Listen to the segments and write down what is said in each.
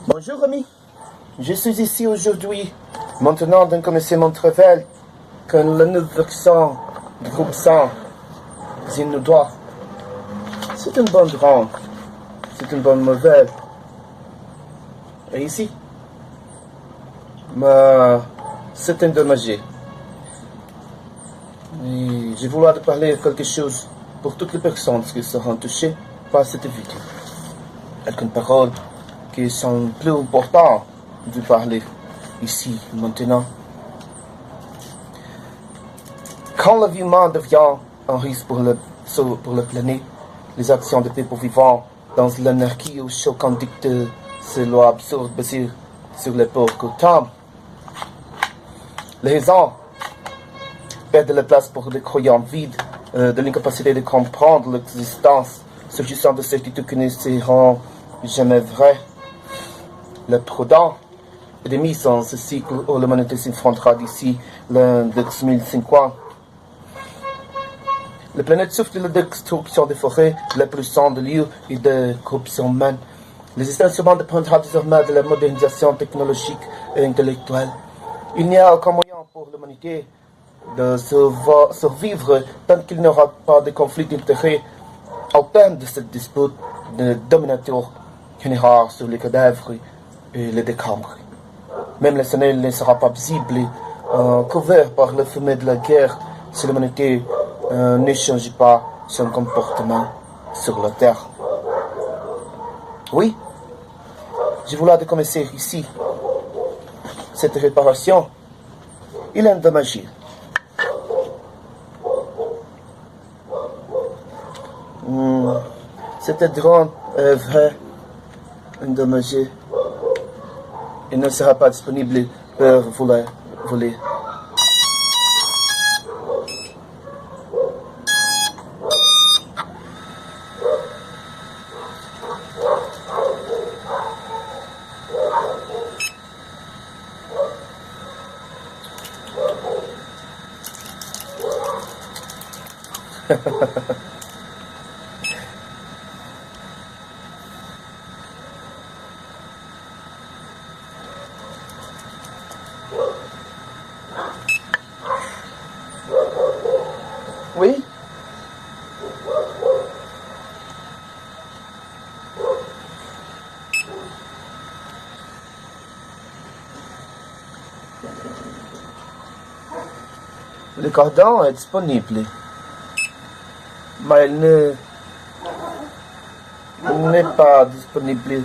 Bonjour Rémi, je suis ici aujourd'hui. Maintenant d'un connaissement révèle que le nouveau accent du groupe 100, il nous doit. C'est une bonne grande, c'est une bonne nouvelle. Et ici, mais c'est endommagé. Et je voulais te parler de quelque chose pour toutes les personnes qui seront touchées par cette vidéo. Quelques paroles qui sont plus importantes de parler ici, maintenant. Quand la vie humaine devient un risque pour la planète, les actions des peuples vivants dans l'anarchie ou choquant dictent ces lois absurdes basées sur les pauvres comptables, les raisons perdent la place pour les croyants vides, de l'incapacité de comprendre l'existence, s'agissant de certitudes qui ne seront jamais vraies. Le prudent est de mise en ce cycle où l'humanité s'effondrera d'ici l'an 2050. La planète souffre de la destruction des forêts, de la pollution de l'eau et de la corruption humaine. L'existence humaine dépendra désormais de la modernisation technologique et intellectuelle. Il n'y a aucun moyen pour l'humanité de survivre tant qu'il n'y aura pas de conflit d'intérêts au terme de cette dispute de dominateur générale sur les cadavres et les décombres. Même le soleil ne sera pas visible, couvert par la fumée de la guerre si l'humanité ne change pas son comportement sur la terre. Oui, je voulais commencer ici. Cette réparation, il est endommagé. Cette drone est vraie, endommagée. Il ne sera pas disponible pour voler. Oui? Le cordon est disponible, mais il n'est pas disponible.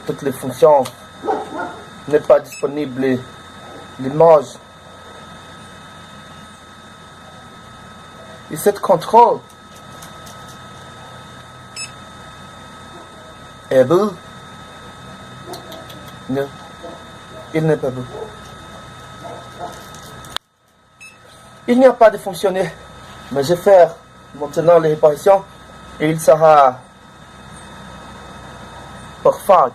Toutes les fonctions n'est pas disponible. L'image. Et cette contrôle est beau. Non, il n'est pas beau. Il n'y a pas de fonctionnaire, mais je vais faire maintenant les réparations et il sera parfait.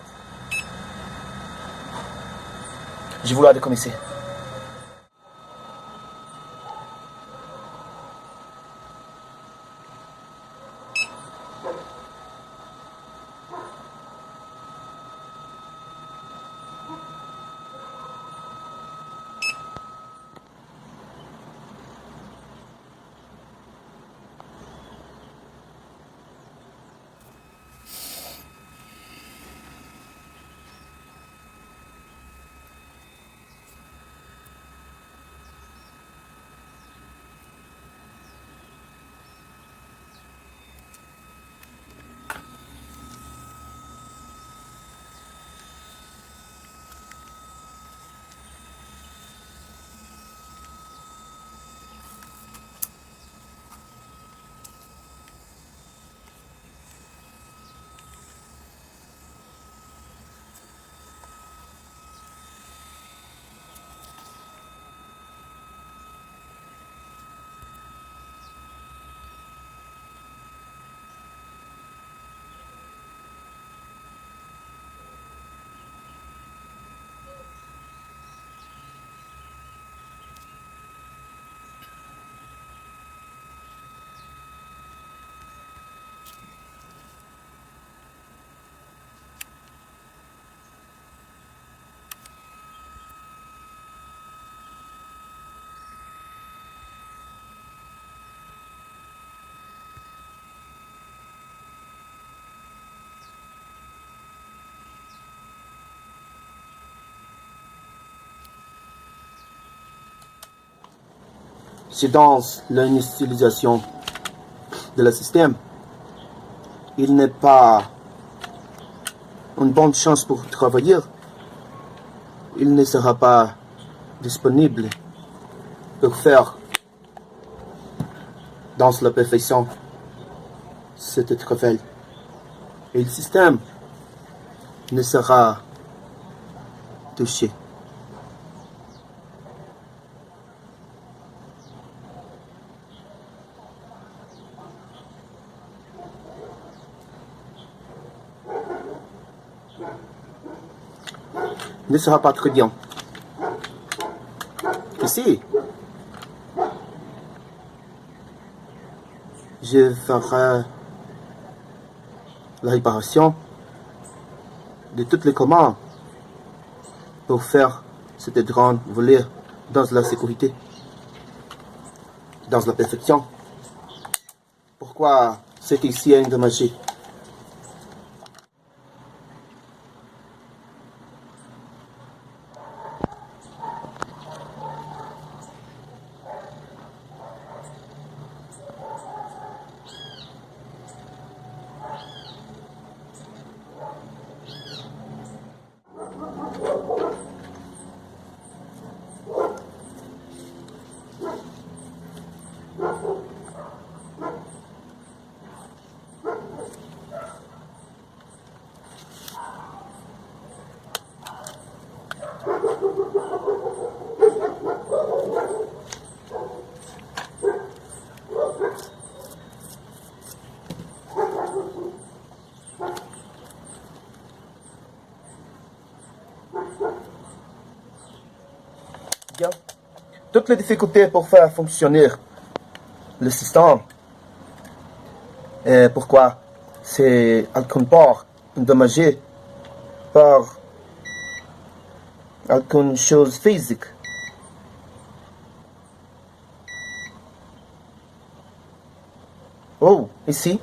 Je voulais commencer. Si dans l'initialisation de le système, il n'est pas une bonne chance pour travailler, il ne sera pas disponible pour faire dans la perfection cette travail. Et le système ne sera touché. Ne sera pas très bien. Ici, je ferai la réparation de toutes les commandes pour faire cette drone voler dans la sécurité, dans la perfection. Pourquoi c'est ici endommagé? Bien. Toutes les difficultés pour faire fonctionner le système, et pourquoi c'est quelque part endommagé par quelque chose physique. Oh, ici.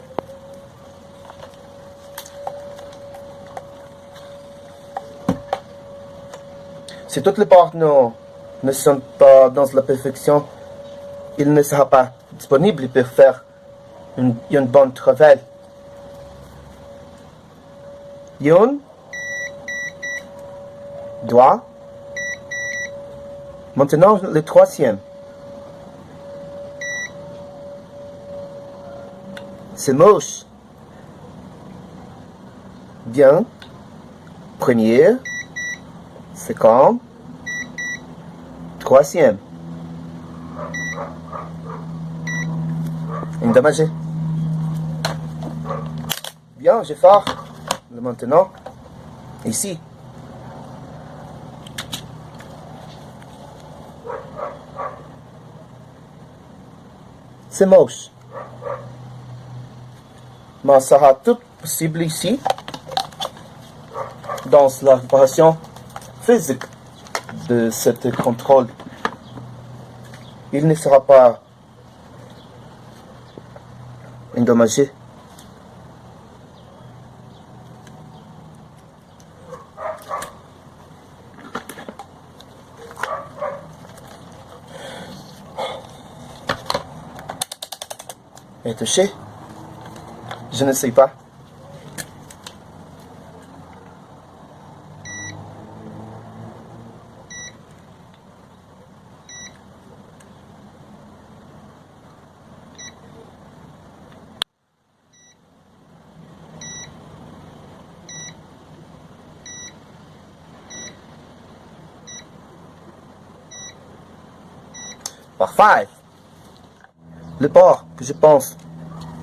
Si toutes les parts ne sont pas dans la perfection, il ne sera pas disponible pour faire un bon travail. Un, deux, maintenant le troisième. C'est moche. Bien. Premier, second, troisième. Endommagé. Bien, je fais le maintenant. Ici. C'est moche. Mais ça sera tout possible ici. Dans la réparation physique de cette contrôle. Il ne sera pas endommagé. Et touché? Je ne sais pas. Parfait. Le port que je pense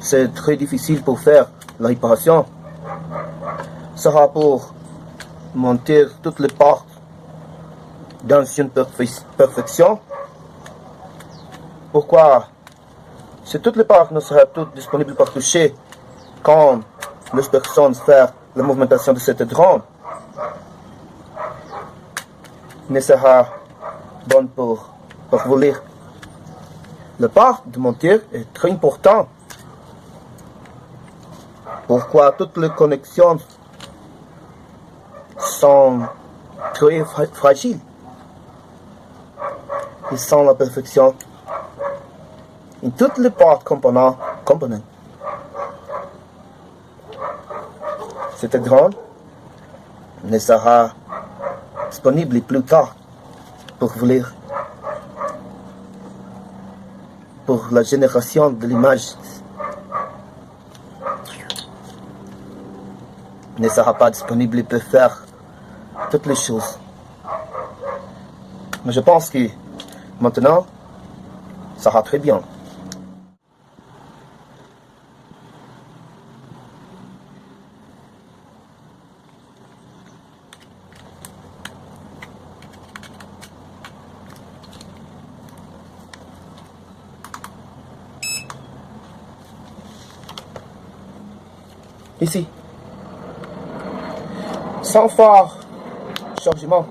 c'est très difficile pour faire la réparation sera pour monter toutes les portes dans une perfection. Pourquoi? Si toutes les portes ne seraient toutes disponibles pour toucher quand les personnes font la movimentation de cette drone, ne sera bon pour voler. Le port de monter est très important. Pourquoi toutes les connexions sont très fragiles. Ils sont la perfection. Toutes les parts components. Cette drone ne sera disponible plus tard pour voler. Pour la génération de l'image ne sera pas disponible pour faire toutes les choses. Mais je pense que maintenant, ça va très bien. Ici. Sans phare. Chargement.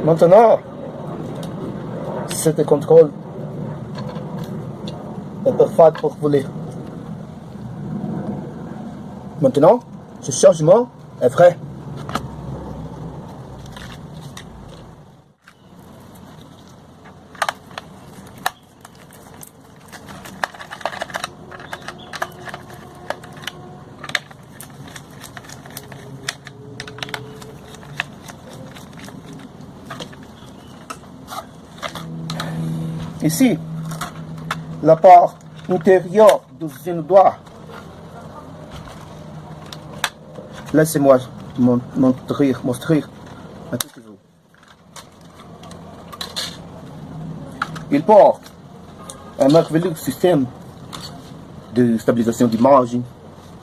Maintenant, c'est le contrôle. est parfait pour voler. Maintenant, ce changement est prêt. Ici, la part intérieure de une doigt. Laissez-moi montrer à tous vous. Il porte un merveilleux système de stabilisation d'image.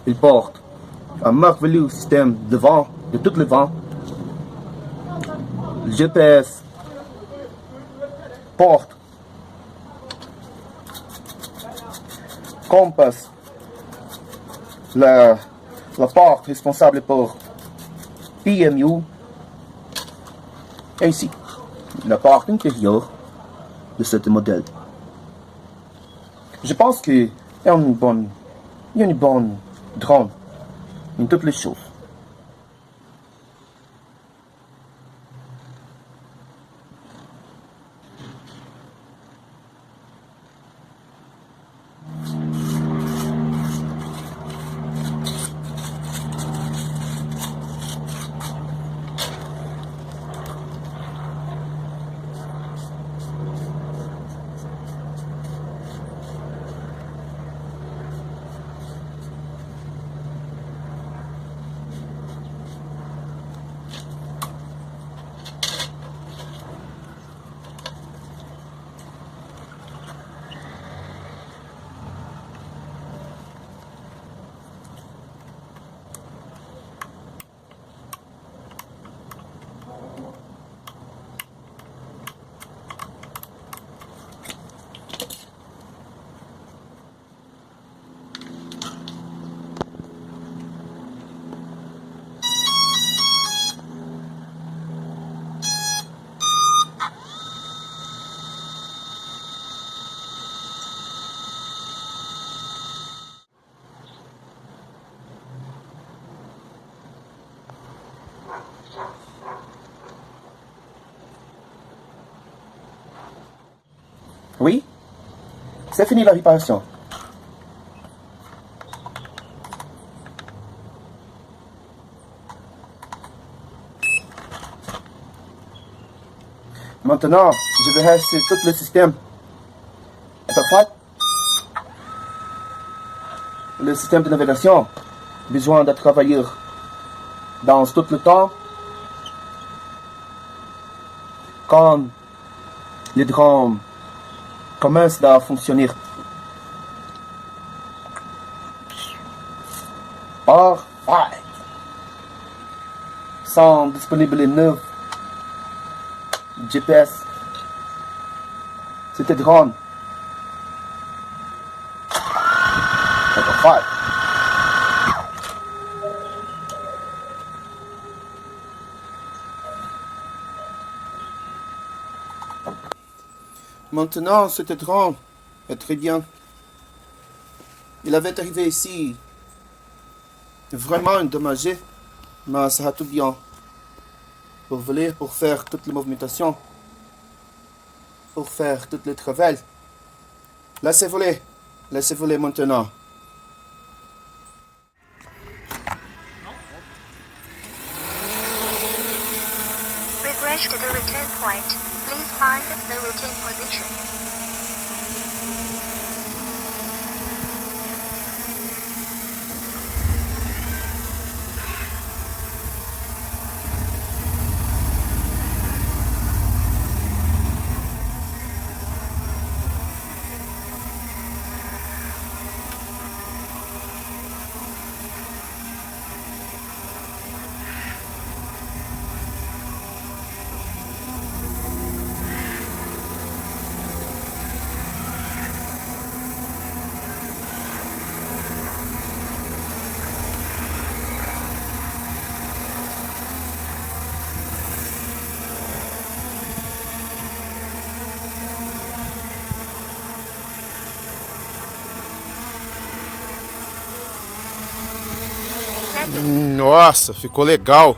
Il porte un merveilleux système de vent, de tous les vents. Le GPS porte compass, la part responsable pour PMU, et ici, la part intérieure de ce modèle. Je pense qu'il y a une bonne drone dans toutes les choses. Oui, c'est fini la réparation. Maintenant, je verrai si tout le système est parfait. Le système de navigation a besoin de travailler dans tout le temps. Quand les drones commence à fonctionner. Parfait. Sont disponibles 9 GPS. C'était drone. C'est parfait. Maintenant, cet drone est très bien. Il avait arrivé ici vraiment endommagé, mais ça va tout bien pour voler, pour faire toutes les movementations. pour faire tout le travail. Laissez-vous maintenant. Regress to the return point. Please find the return position. Nossa, ficou legal.